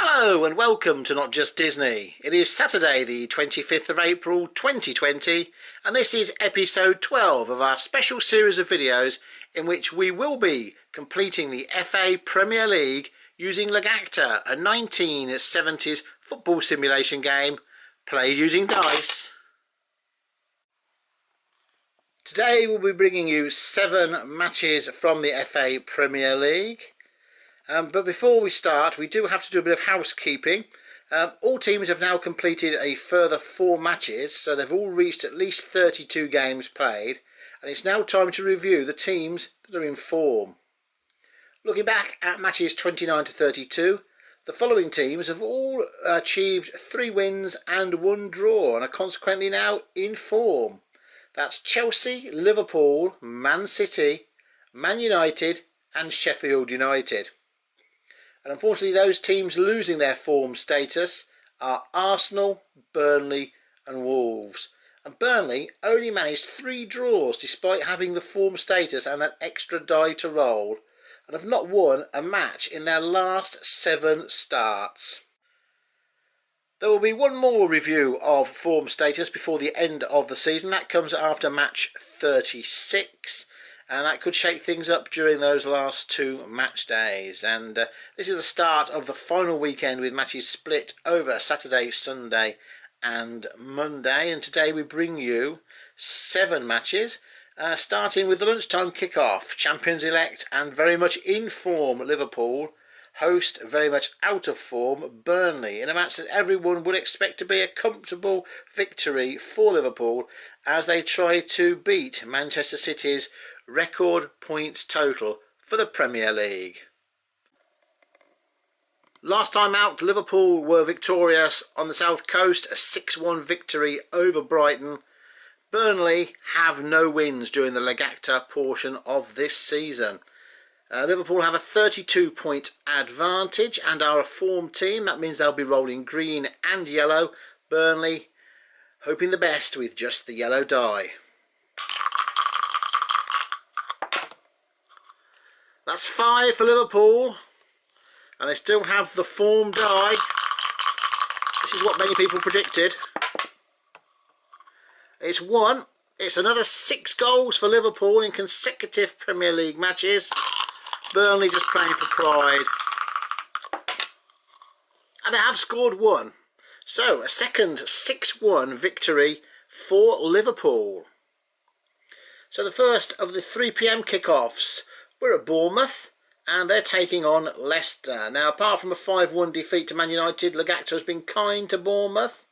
Hello and welcome to Not Just Disney. It is Saturday the 25th of April 2020 and this is episode 12 of our special series of videos in which we will be completing the FA Premier League using Logacta, a 1970s football simulation game played using dice. Today we'll be bringing you 7 matches from the FA Premier League. But before we start, we do have to do a bit of housekeeping. All teams have now completed a further 4 matches, so they've all reached at least 32 games played, and it's now time to review the teams that are in form. Looking back at matches 29 to 32, the following teams have all achieved 3 wins and 1 draw and are consequently now in form. That's Chelsea, Liverpool, Man City, Man United and Sheffield United. And unfortunately those teams losing their form status are Arsenal, Burnley and Wolves. And Burnley only managed 3 draws despite having the form status and that extra die to roll, and have not won a match in their last 7 starts. There will be one more review of form status before the end of the season. That comes after match 36. And that could shake things up during those last 2 match days. And this is the start of the final weekend with matches split over Saturday, Sunday and Monday. And today we bring you 7 matches, starting with the lunchtime kick-off. Champions-elect and very much in form Liverpool host very much out of form Burnley in a match that everyone would expect to be a comfortable victory for Liverpool as they try to beat Manchester City's record points total for the Premier League. Last time out, Liverpool were victorious on the south coast, a 6-1 victory over Brighton. Burnley have no wins during the Logacta portion of this season. Liverpool have a 32-point advantage and are a form team. That means they'll be rolling green and yellow. Burnley hoping the best with just the yellow die. That's 5 for Liverpool, and they still have the form die. This is what many people predicted. It's 1. It's another 6 goals for Liverpool in consecutive Premier League matches. Burnley just playing for pride. And they have scored 1. So a second 6-1 victory for Liverpool. So the first of the 3 PM kickoffs. We're at Bournemouth and they're taking on Leicester. Now, apart from a 5-1 defeat to Man United, Logacta has been kind to Bournemouth,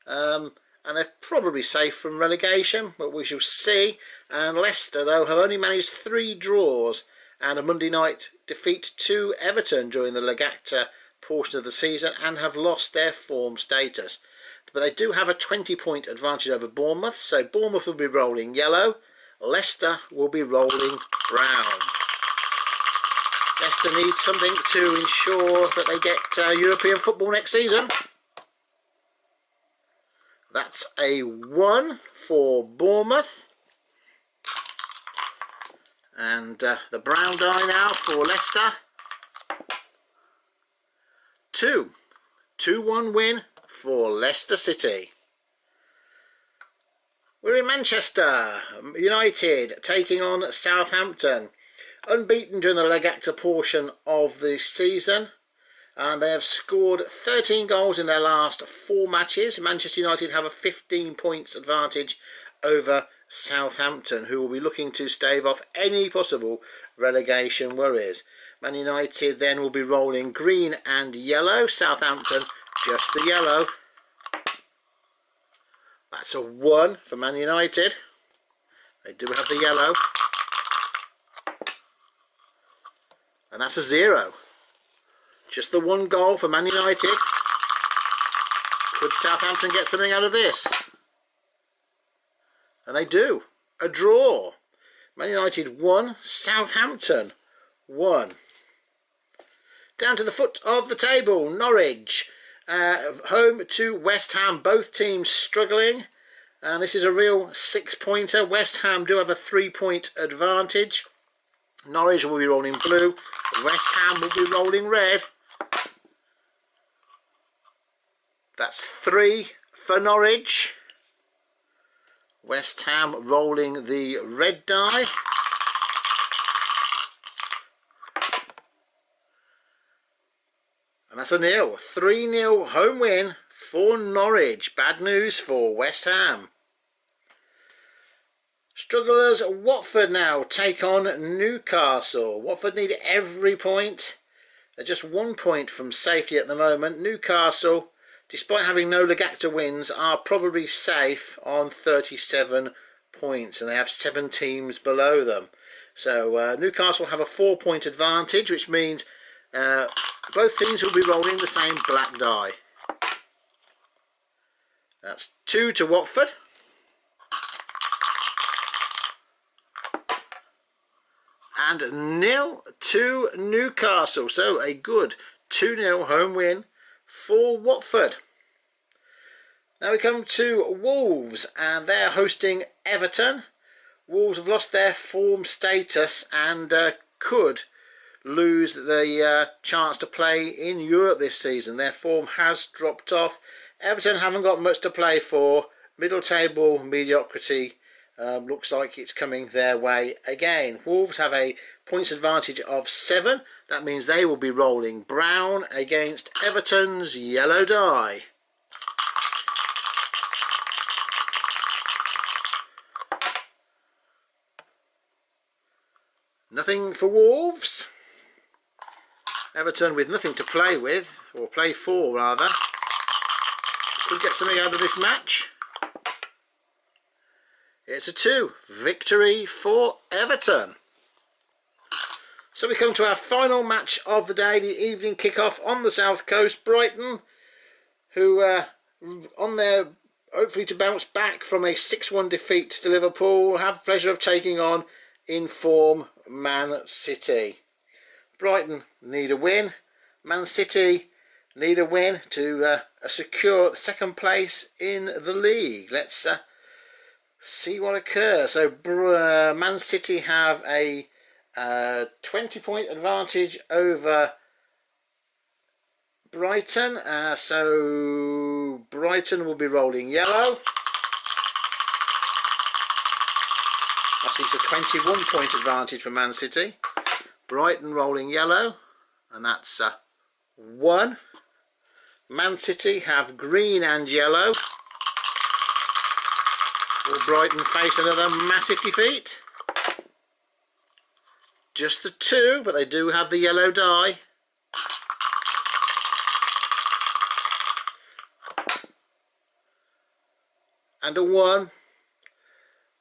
and they're probably safe from relegation, but we shall see. And Leicester, though, have only managed 3 draws and a Monday night defeat to Everton during the Logacta portion of the season and have lost their form status. But they do have a 20-point advantage over Bournemouth, so Bournemouth will be rolling yellow, Leicester will be rolling brown. Leicester needs something to ensure that they get European football next season. That's a 1 for Bournemouth. And the brown die now for Leicester. 2. 2-1 win for Leicester City. We're in Manchester United taking on Southampton. Unbeaten during the Logacta portion of the season, and they have scored 13 goals in their last 4 matches. Manchester United have a 15 points advantage over Southampton, who will be looking to stave off any possible relegation worries. Man United then will be rolling green and yellow, Southampton just the yellow. That's a 1 for Man United. They do have the yellow. And that's a 0. Just the 1 goal for Man United. Could Southampton get something out of this? And they do. A draw. Man United 1, Southampton 1. Down to the foot of the table, Norwich. Home to West Ham. Both teams struggling. And this is a real 6-pointer. West Ham do have a 3-point advantage. Norwich will be rolling blue. West Ham will be rolling red. That's 3 for Norwich. West Ham rolling the red die. And that's a nil. 3-0 home win for Norwich. Bad news for West Ham. Strugglers Watford now take on Newcastle. Watford need every point. They're just 1 point from safety at the moment. Newcastle, despite having no Logacta wins, are probably safe on 37 points, and they have 7 teams below them. So Newcastle have a 4-point advantage, which means both teams will be rolling the same black die. That's 2 to Watford. And 0 to Newcastle. So a good 2-0 home win for Watford. Now we come to Wolves, and they're hosting Everton. Wolves have lost their form status and could lose the chance to play in Europe this season. Their form has dropped off. Everton haven't got much to play for. Middle table mediocrity looks like it's coming their way again. Wolves have a points advantage of 7. That means they will be rolling brown against Everton's yellow die. Nothing for Wolves. Everton with nothing to play with, or play for rather. Could get something out of this match. It's a 2. Victory for Everton. So we come to our final match of the day, the evening kick-off on the south coast. Brighton, who on their hopefully to bounce back from a 6-1 defeat to Liverpool, have the pleasure of taking on in form Man City. Brighton need a win. Man City need a win to secure second place in the league. Let's see what occurs. So Man City have a 20-point advantage over Brighton. So Brighton will be rolling yellow. I see it's a 21-point advantage for Man City. Brighton rolling yellow, and that's 1. Man City have green and yellow. Will Brighton face another massive defeat? Just the 2, but they do have the yellow die. And a 1.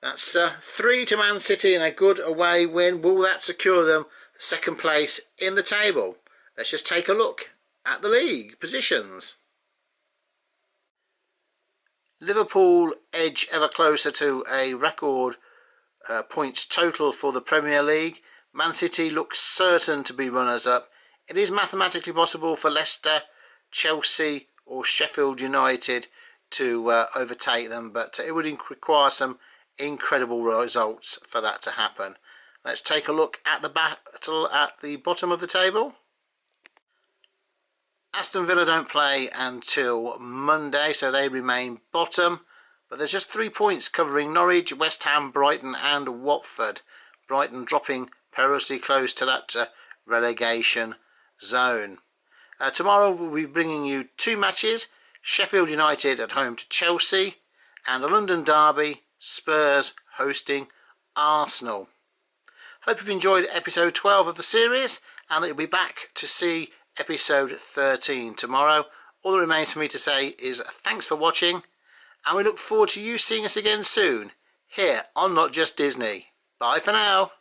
That's 3 to Man City and a good away win. Will that secure them second place in the table? Let's just take a look at the league positions. Liverpool edge ever closer to a record points total for the Premier League. Man City looks certain to be runners-up. It is mathematically possible for Leicester, Chelsea or Sheffield United to overtake them, but it would require some incredible results for that to happen. Let's take a look at the battle at the bottom of the table. Aston Villa don't play until Monday, so they remain bottom, but there's just 3 points covering Norwich, West Ham, Brighton and Watford. Brighton dropping perilously close to that relegation zone. Tomorrow we'll be bringing you 2 matches. Sheffield United at home to Chelsea, and a London derby, Spurs hosting Arsenal. Hope you've enjoyed episode 12 of the series, and that you'll be back to see episode 13 tomorrow. All that remains for me to say is thanks for watching, and we look forward to you seeing us again soon here on Not Just Disney. Bye for now.